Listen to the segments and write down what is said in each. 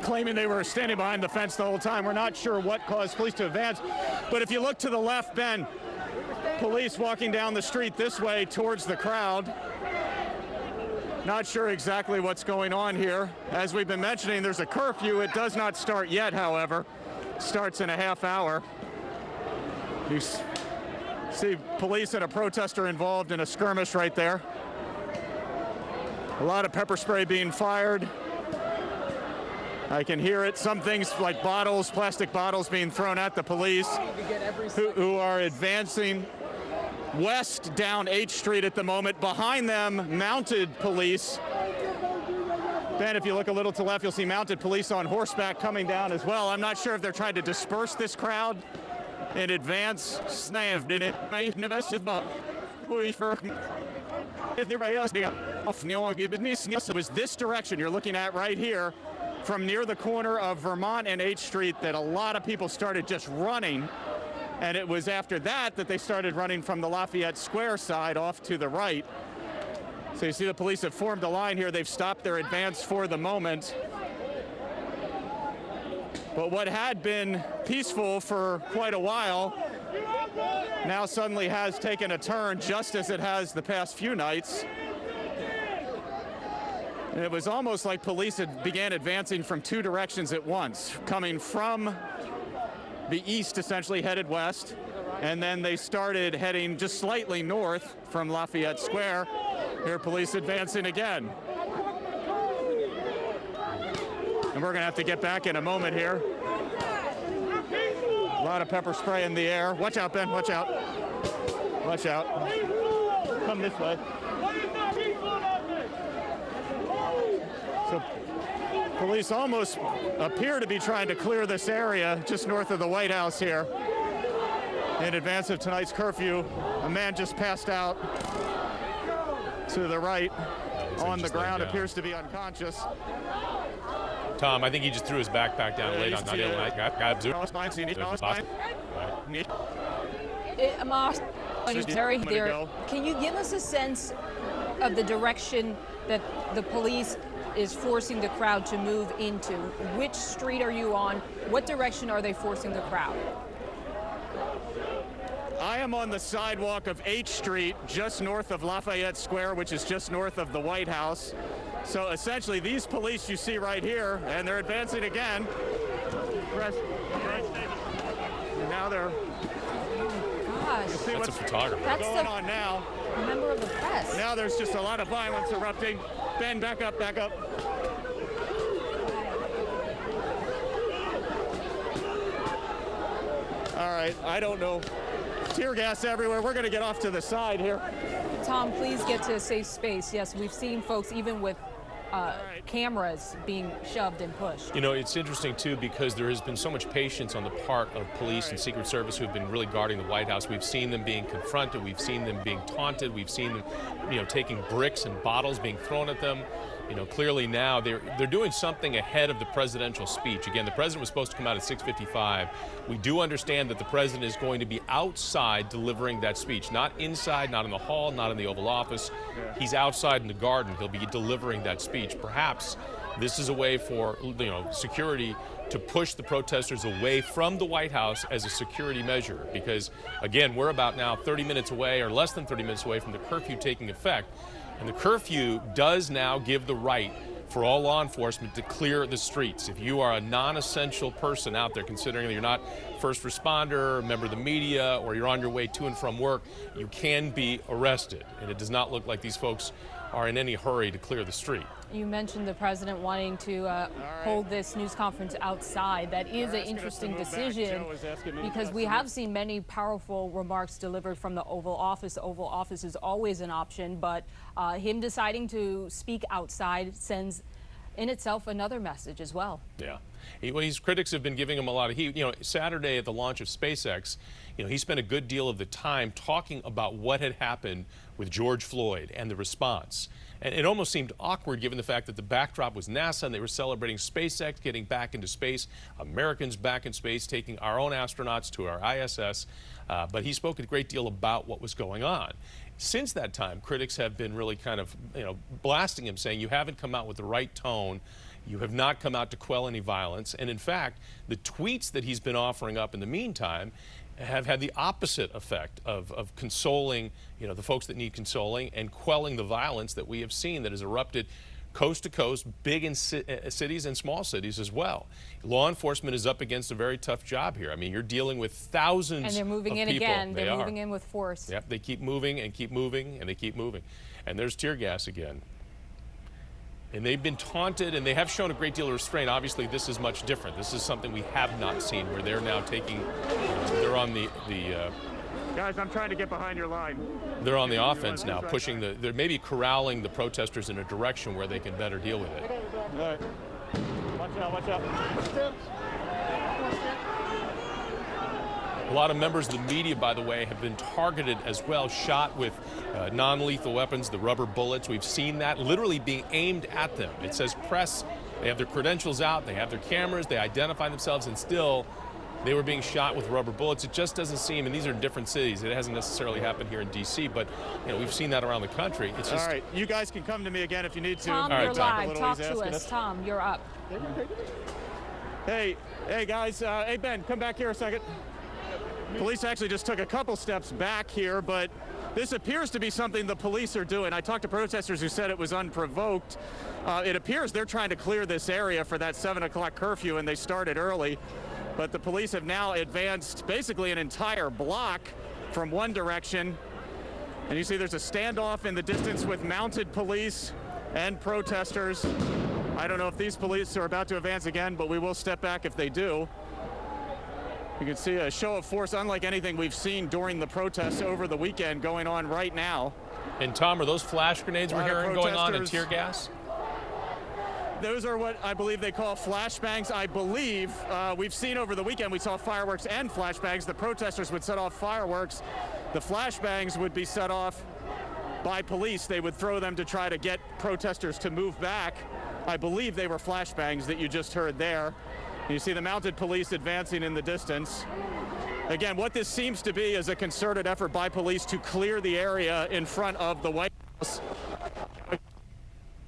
claiming they were standing behind the fence the whole time. We're not sure what caused police to advance. But if you look to the left, Ben, police walking down the street this way towards the crowd. Not sure exactly what's going on here. As we've been mentioning, there's a curfew. It does not start yet, however. It starts in a half hour. You see police and a protester involved in a skirmish right there. A lot of pepper spray being fired. I can hear it. Some things like bottles, plastic bottles being thrown at the police who are advancing west down H Street at the moment. Behind them, mounted police. Ben, if you look a little to the left, you'll see mounted police on horseback coming down as well. I'm not sure if they're trying to disperse this crowd in advance. It was this direction you're looking at right here from near the corner of Vermont and H Street that a lot of people started just running. And it was after that that they started running from the Lafayette Square side off to the right. So you see the police have formed a line here. They've stopped their advance for the moment. But what had been peaceful for quite a while now suddenly has taken a turn, just as it has the past few nights. And it was almost like police began advancing from two directions at once, coming from the east, essentially headed west, and then they started heading just slightly north from Lafayette Square. Here, police advancing again. And we're gonna have to get back in a moment here. A lot of pepper spray in the air. Watch out, Ben, watch out. Watch out. Come this way. So police almost appear to be trying to clear this area just north of the White House here. In advance of tonight's curfew, a man just passed out to the right on the ground, appears to be unconscious. Tom, I think he just threw his backpack down late on Terry, can you give us a sense of the direction that the police is forcing the crowd to move into? Which street are you on? What direction are they forcing the crowd? I am on the sidewalk of H Street, just north of Lafayette Square, which is just north of the White House. So essentially, these police you see right here, and they're advancing again. And now they're. Gosh, see that's a photographer. That's going on now. A member of the press. Now there's just a lot of violence erupting. Ben, back up, back up. All right, I don't know. Tear gas everywhere. We're going to get off to the side here. Tom, please get to a safe space. Yes, we've seen folks even with cameras being shoved and pushed. You know, it's interesting, too, because there has been so much patience on the part of police and Secret Service who have been really guarding the White House. We've seen them being confronted. We've seen them being taunted. We've seen them, taking bricks and bottles being thrown at them. Clearly now they're doing something ahead of the presidential speech. Again, the president was supposed to come out at 6:55. We do understand that the president is going to be outside delivering that speech, not inside, not in the hall, not in the Oval Office. He's outside in the garden. He'll be delivering that speech. Perhaps this is a way for security to push the protesters away from the White House as a security measure, because again, we're about now 30 minutes away, or less than 30 minutes away, from the curfew taking effect. And the curfew does now give the right for all law enforcement to clear the streets. If you are a non-essential person out there, considering that you're not first responder, a member of the media, or you're on your way to and from work, you can be arrested. And it does not look like these folks are in any hurry to clear the street. You mentioned the president wanting to hold this news conference outside. That is an interesting decision, because we have seen many powerful remarks delivered from the Oval Office. The Oval Office is always an option, but him deciding to speak outside sends in itself another message as well. Yeah. His critics have been giving him a lot of heat. Saturday at the launch of SpaceX, he spent a good deal of the time talking about what had happened with George Floyd and the response. And it almost seemed awkward given the fact that the backdrop was NASA and they were celebrating SpaceX getting back into space, Americans back in space, taking our own astronauts to our ISS. But he spoke a great deal about what was going on. Since that time, critics have been really kind of, blasting him, saying you haven't come out with the right tone. You have not come out to quell any violence. And in fact, the tweets that he's been offering up in the meantime have had the opposite effect of consoling, the folks that need consoling and quelling the violence that we have seen that has erupted coast to coast, big in cities and small cities as well. Law enforcement is up against a very tough job here. I mean, you're dealing with thousands of people. And they're moving in again. They're moving in with force. Yep, they keep moving and keep moving and they keep moving. And there's tear gas again. And they've been taunted, and they have shown a great deal of restraint. Obviously, this is much different. This is something we have not seen, where they're now taking, they're on the Guys, I'm trying to get behind your line. They're on the offense now, pushing they're maybe corralling the protesters in a direction where they can better deal with it. All right. Watch out, watch out. A lot of members of the media, by the way, have been targeted as well, shot with non-lethal weapons, the rubber bullets. We've seen that literally being aimed at them. It says press. They have their credentials out. They have their cameras. They identify themselves, and still they were being shot with rubber bullets. It just doesn't seem, and these are different cities. It hasn't necessarily happened here in D.C., but we've seen that around the country. It's just, all right, you guys can come to me again if you need to. Tom, right, you're Tom. live. Talk to us. Tom, you're up. Hey guys. Hey, Ben, come back here a second. Police actually just took a couple steps back here, but this appears to be something the police are doing. I talked to protesters who said it was unprovoked. It appears they're trying to clear this area for that 7 o'clock curfew, and they started early. But the police have now advanced basically an entire block from one direction. And you see there's a standoff in the distance with mounted police and protesters. I don't know if these police are about to advance again, but we will step back if they do. You can see a show of force unlike anything we've seen during the protests over the weekend going on right now. and Tom, are those flash grenades we're hearing going on and tear gas? Those are what I believe they call flashbangs. I believe we've seen over the weekend, we saw fireworks and flashbangs. The protesters would set off fireworks. The flashbangs would be set off by police. They would throw them to try to get protesters to move back. I believe they were flashbangs that you just heard there. You see the mounted police advancing in the distance. Again, what this seems to be is a concerted effort by police to clear the area in front of the White House.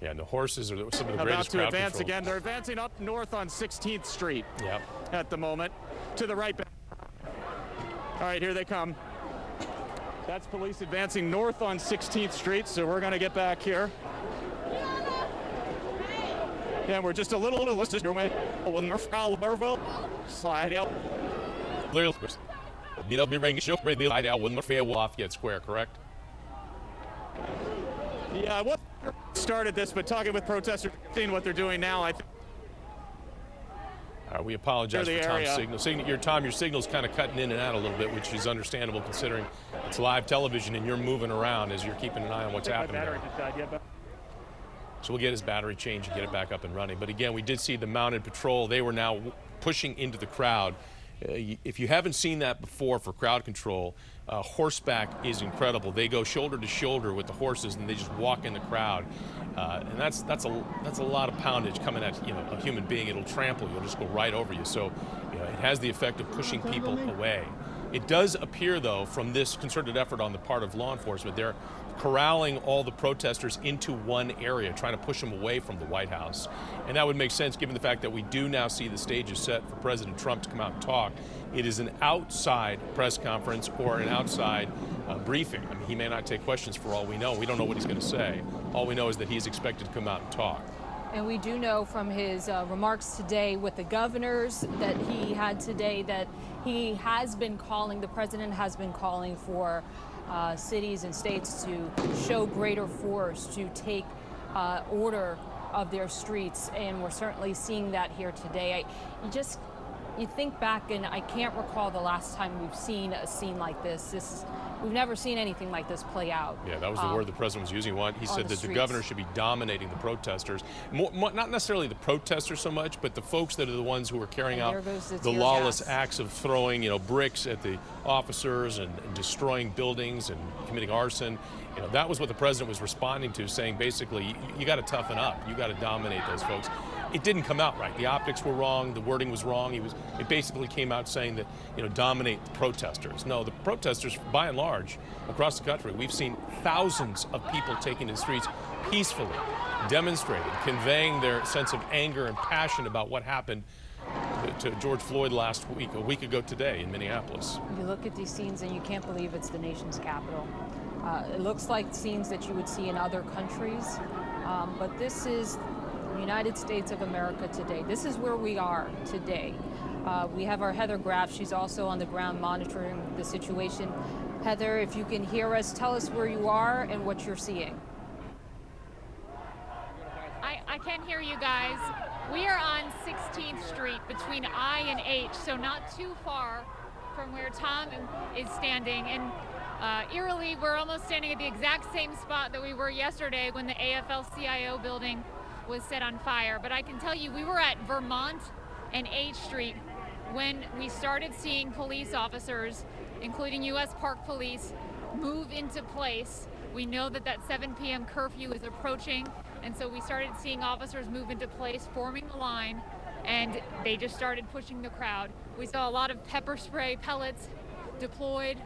Yeah, and the horses are some of the About greatest to crowd advance control. again. They're advancing up north on 16th Street Yep. at the moment. To the right. All right, here they come. That's police advancing north on 16th Street, so we're going to get back here. Yeah, we're just a little let's just slide out. Lafayette Square, correct? Yeah, what started this, but talking with protesters, seeing what they're doing now, I think. All right, we apologize Clear for the Tom's signal. Your signal's kind of cutting in and out a little bit, which is understandable considering it's live television and you're moving around as you're keeping an eye on what's happening there. So we'll get his battery changed and get it back up and running. But again, we did see the mounted patrol. They were now pushing into the crowd. If you haven't seen that before for crowd control, horseback is incredible. They go shoulder to shoulder with the horses and they just walk in the crowd. And that's a lot of poundage coming at a human being. It'll trample you. It'll just go right over you. So it has the effect of pushing people away. It does appear, though, from this concerted effort on the part of law enforcement, they're corralling all the protesters into one area, trying to push them away from the White House. And that would make sense given the fact that we do now see the stage is set for President Trump to come out and talk. It is an outside press conference or an outside briefing. I mean, he may not take questions for all we know. We don't know what he's going to say. All we know is that he's expected to come out and talk. And we do know from his remarks today with the governors that he had today that he has been calling, the president has been calling for cities and states to show greater force, to take order of their streets. And we're certainly seeing that here today. You think back, and I can't recall the last time we've seen a scene like this. We've never seen anything like this play out. Yeah, that was the word the president was using. He said that the governor should be dominating the protesters. Not necessarily the protesters so much, but the folks that are the ones who are carrying out the lawless acts of throwing, bricks at the officers and destroying buildings and committing arson. You know, that was what the president was responding to, saying basically, you got to toughen up, you got to dominate those folks. It didn't come out right. The optics were wrong, the wording was wrong. It basically came out saying that, you know, dominate the protesters. No, the protesters, by and large, across the country, we've seen thousands of people taking to the streets peacefully, demonstrating, conveying their sense of anger and passion about what happened to George Floyd a week ago today in Minneapolis. You look at these scenes and you can't believe it's the nation's capital. It looks like scenes that you would see in other countries, but this is the United States of America today. This is where we are today. We have our Heather Graff. She's also on the ground monitoring the situation. Heather, if you can hear us, tell us where you are and what you're seeing. I can hear you guys. We are on 16th Street between I and H, so not too far from where Tom is standing. And eerily, we're almost standing at the exact same spot that we were yesterday when the AFL-CIO building was set on fire. But I can tell you, we were at Vermont and H Street when we started seeing police officers, including U.S. Park Police, move into place. We know that 7 p.m. curfew is approaching, and so we started seeing officers move into place, forming the line, and they just started pushing the crowd. We saw a lot of pepper spray pellets deployed,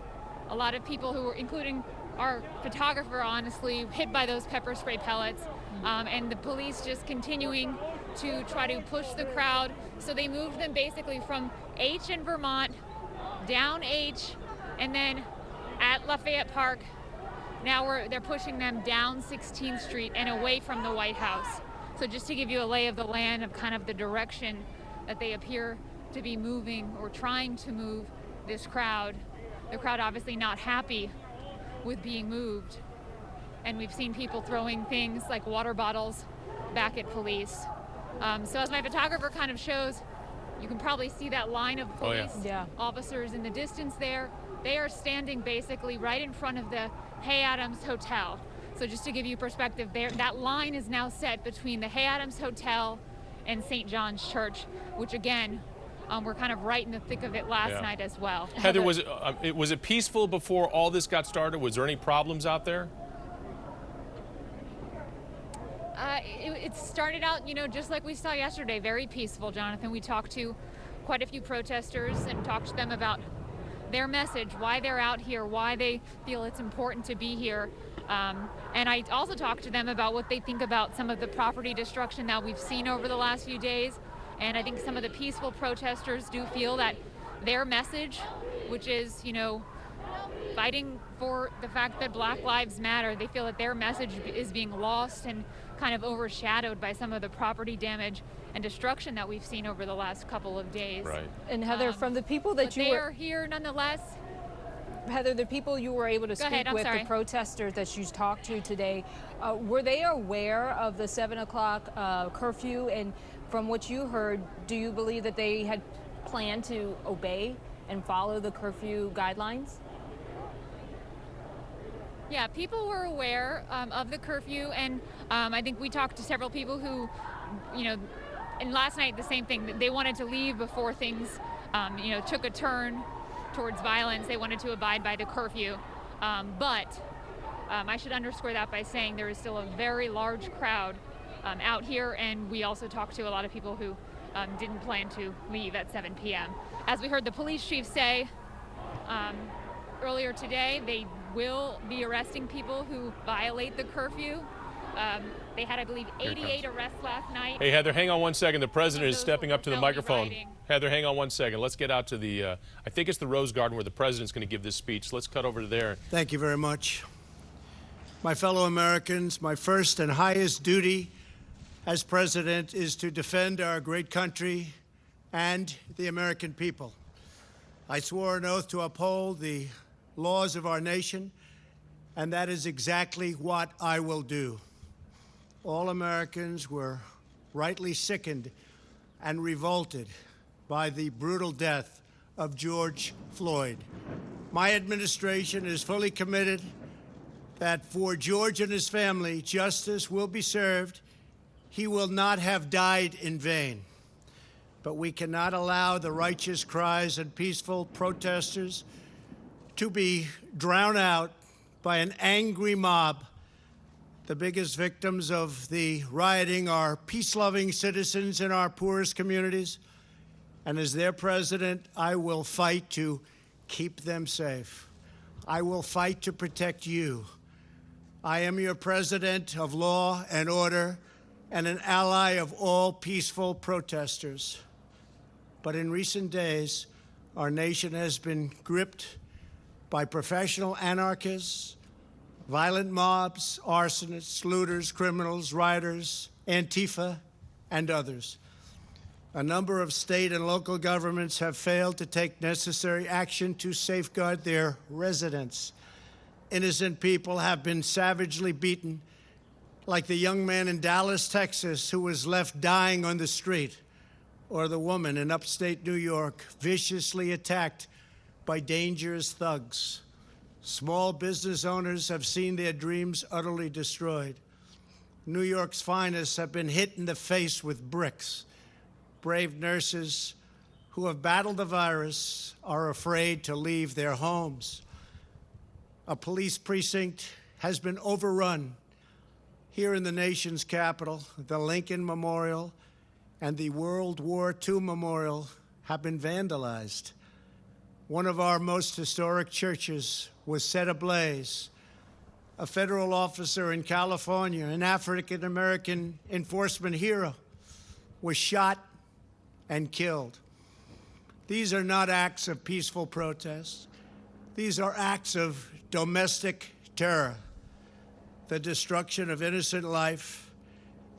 a lot of people who were, including our photographer, honestly, hit by those pepper spray pellets, and the police just continuing to try to push the crowd. So they moved them basically from H in Vermont, down H, and then at Lafayette Park. Now they're pushing them down 16th Street and away from the White House. So just to give you a lay of the land of kind of the direction that they appear to be moving or trying to move this crowd. The crowd obviously not happy with being moved. And we've seen people throwing things like water bottles back at police. So as my photographer kind of shows, you can probably see that line of police officers in the distance there. They are standing basically right in front of the Hay Adams Hotel. So just to give you perspective there, that line is now set between the Hay Adams Hotel and St. John's Church, which again, we're kind of right in the thick of it last night as well. Heather, was it peaceful before all this got started? Was there any problems out there? It started out, you know, just like we saw yesterday, very peaceful, Jonathan. We talked to quite a few protesters and talked to them about their message, why they're out here, why they feel it's important to be here. And I also talked to them about what they think about some of the property destruction that we've seen over the last few days. And I think some of the peaceful protesters do feel that their message, which is, you know, fighting for the fact that Black Lives Matter, they feel that their message is being lost and kind of overshadowed by some of the property damage and destruction that we've seen over the last couple of days. Right. And Heather, from the people that they are here nonetheless. Heather, the people you were able to speak with, the protesters that you talked to today, were they aware of the 7 o'clock curfew? And from what you heard, do you believe that they had planned to obey and follow the curfew guidelines? Yeah, people were aware of the curfew, and I think we talked to several people who, you know, and last night the same thing. They wanted to leave before things, you know, took a turn towards violence. They wanted to abide by the curfew, but I should underscore that by saying there is still a very large crowd out here, and we also talked to a lot of people who didn't plan to leave at 7 p.m. As we heard the police chief say earlier today, they will be arresting people who violate the curfew. They had, I believe, 88 arrests last night. Hey, Heather, hang on one second. The president is stepping up to the microphone. Heather, hang on one second. Let's get out to the, I think it's the Rose Garden where the president's going to give this speech. Let's cut over to there. Thank you very much. My fellow Americans, my first and highest duty as president is to defend our great country and the American people. I swore an oath to uphold the laws of our nation, and that is exactly what I will do. All Americans were rightly sickened and revolted by the brutal death of George Floyd. My administration is fully committed that for George and his family, justice will be served. He will not have died in vain. But we cannot allow the righteous cries and peaceful protesters to be drowned out by an angry mob. The biggest victims of the rioting are peace-loving citizens in our poorest communities. And as their president, I will fight to keep them safe. I will fight to protect you. I am your president of law and order and an ally of all peaceful protesters. But in recent days, our nation has been gripped by professional anarchists, violent mobs, arsonists, looters, criminals, rioters, Antifa, and others. A number of state and local governments have failed to take necessary action to safeguard their residents. Innocent people have been savagely beaten, like the young man in Dallas, Texas, who was left dying on the street, or the woman in upstate New York viciously attacked by dangerous thugs. Small business owners have seen their dreams utterly destroyed. New York's finest have been hit in the face with bricks. Brave nurses who have battled the virus are afraid to leave their homes. A police precinct has been overrun. Here in the nation's capital, the Lincoln Memorial and the World War II Memorial have been vandalized. One of our most historic churches was set ablaze. A federal officer in California, an African-American enforcement hero, was shot and killed. These are not acts of peaceful protest. These are acts of domestic terror. The destruction of innocent life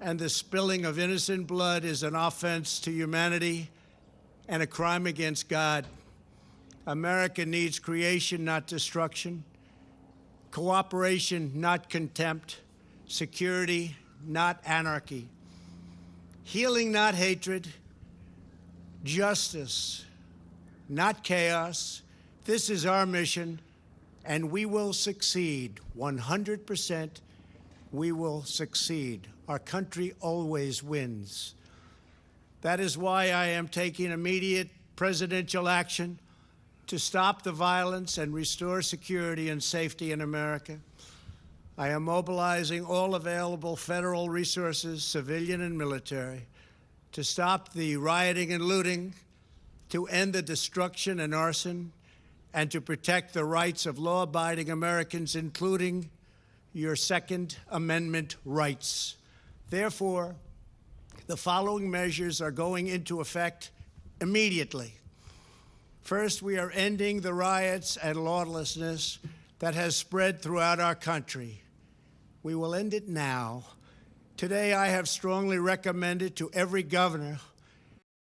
and the spilling of innocent blood is an offense to humanity and a crime against God. America needs creation, not destruction. Cooperation, not contempt. Security, not anarchy. Healing, not hatred. Justice, not chaos. This is our mission, and we will succeed. 100%, we will succeed. Our country always wins. That is why I am taking immediate presidential action to stop the violence and restore security and safety in America. I am mobilizing all available federal resources, civilian and military, to stop the rioting and looting, to end the destruction and arson, and to protect the rights of law-abiding Americans, including your Second Amendment rights. Therefore, the following measures are going into effect immediately. First, we are ending the riots and lawlessness that has spread throughout our country. We will end it now. Today, I have strongly recommended to every governor